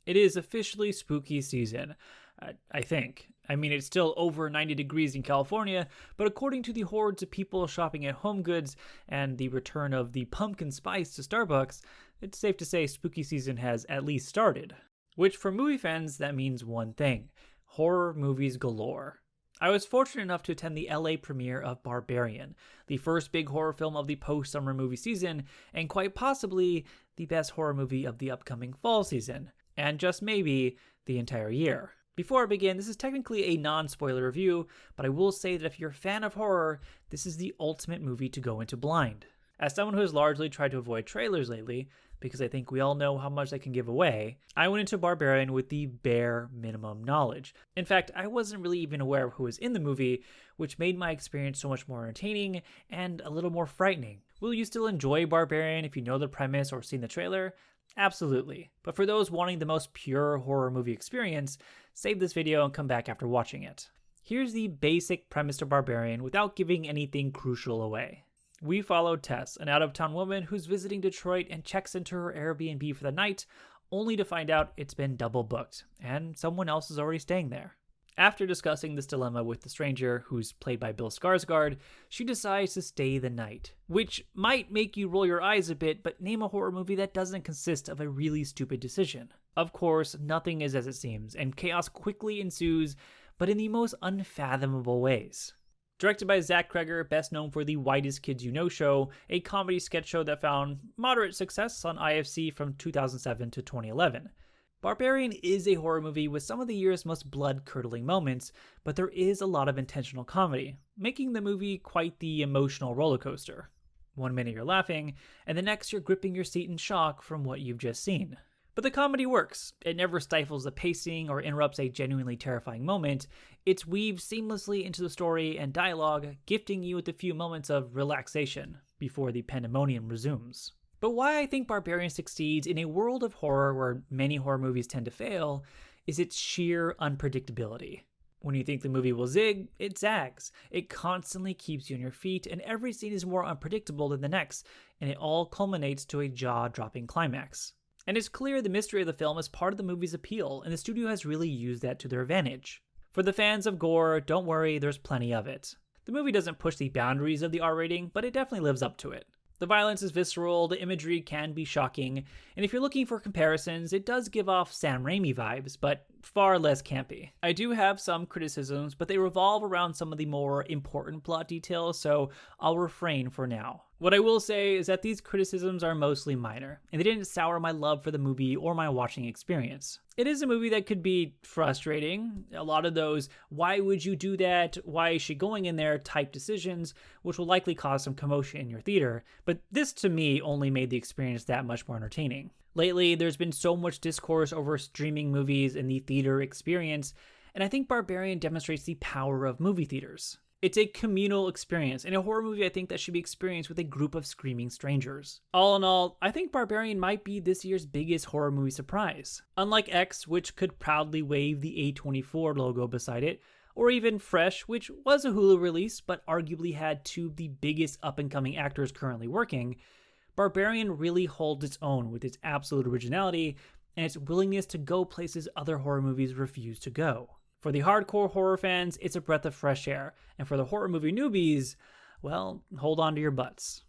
It is officially spooky season, I think. I mean, it's still over 90 degrees in California, but according to the hordes of people shopping at Home Goods and the return of the pumpkin spice to Starbucks, it's safe to say spooky season has at least started. Which for movie fans, that means one thing: horror movies galore. I was fortunate enough to attend the LA premiere of Barbarian, the first big horror film of the post-summer movie season, and quite possibly the best horror movie of the upcoming fall season, and just maybe the entire year. Before I begin, this is technically a non-spoiler review, but I will say that if you're a fan of horror, this is the ultimate movie to go into blind. As someone who has largely tried to avoid trailers lately, because I think we all know how much they can give away, I went into Barbarian with the bare minimum knowledge. In fact, I wasn't really even aware of who was in the movie, which made my experience so much more entertaining and a little more frightening. Will you still enjoy Barbarian if you know the premise or seen the trailer? Absolutely. But for those wanting the most pure horror movie experience, save this video and come back after watching it. Here's the basic premise to Barbarian without giving anything crucial away. We follow Tess, an out-of-town woman who's visiting Detroit and checks into her Airbnb for the night, only to find out it's been double booked, and someone else is already staying there. After discussing this dilemma with the stranger, who's played by Bill Skarsgård, she decides to stay the night, which might make you roll your eyes a bit, but name a horror movie that doesn't consist of a really stupid decision. Of course, nothing is as it seems, and chaos quickly ensues, but in the most unfathomable ways. Directed by Zach Kreger, best known for the Whitest Kids You Know show, a comedy sketch show that found moderate success on IFC from 2007 to 2011. Barbarian is a horror movie with some of the year's most blood-curdling moments, but there is a lot of intentional comedy, making the movie quite the emotional roller coaster. One minute you're laughing, and the next you're gripping your seat in shock from what you've just seen. But the comedy works. It never stifles the pacing or interrupts a genuinely terrifying moment. It's weaved seamlessly into the story and dialogue, gifting you with a few moments of relaxation before the pandemonium resumes. But why I think Barbarian succeeds in a world of horror where many horror movies tend to fail is its sheer unpredictability. When you think the movie will zig, it zags. It constantly keeps you on your feet, and every scene is more unpredictable than the next, and it all culminates to a jaw-dropping climax. And it's clear the mystery of the film is part of the movie's appeal, and the studio has really used that to their advantage. For the fans of gore, don't worry, there's plenty of it. The movie doesn't push the boundaries of the R rating, but it definitely lives up to it. The violence is visceral, the imagery can be shocking, and if you're looking for comparisons, it does give off Sam Raimi vibes, but far less campy. I do have some criticisms, but they revolve around some of the more important plot details, so I'll refrain for now. What I will say is that these criticisms are mostly minor, and they didn't sour my love for the movie or my watching experience. It is a movie that could be frustrating. A lot of those, why would you do that, why is she going in there type decisions, which will likely cause some commotion in your theater, but this to me only made the experience that much more entertaining. Lately, there's been so much discourse over streaming movies and the theater experience, and I think Barbarian demonstrates the power of movie theaters. It's a communal experience, and a horror movie I think that should be experienced with a group of screaming strangers. All in all, I think Barbarian might be this year's biggest horror movie surprise. Unlike X, which could proudly wave the A24 logo beside it, or even Fresh, which was a Hulu release but arguably had two of the biggest up-and-coming actors currently working, Barbarian really holds its own with its absolute originality and its willingness to go places other horror movies refuse to go. For the hardcore horror fans, it's a breath of fresh air, and for the horror movie newbies, well, hold on to your butts.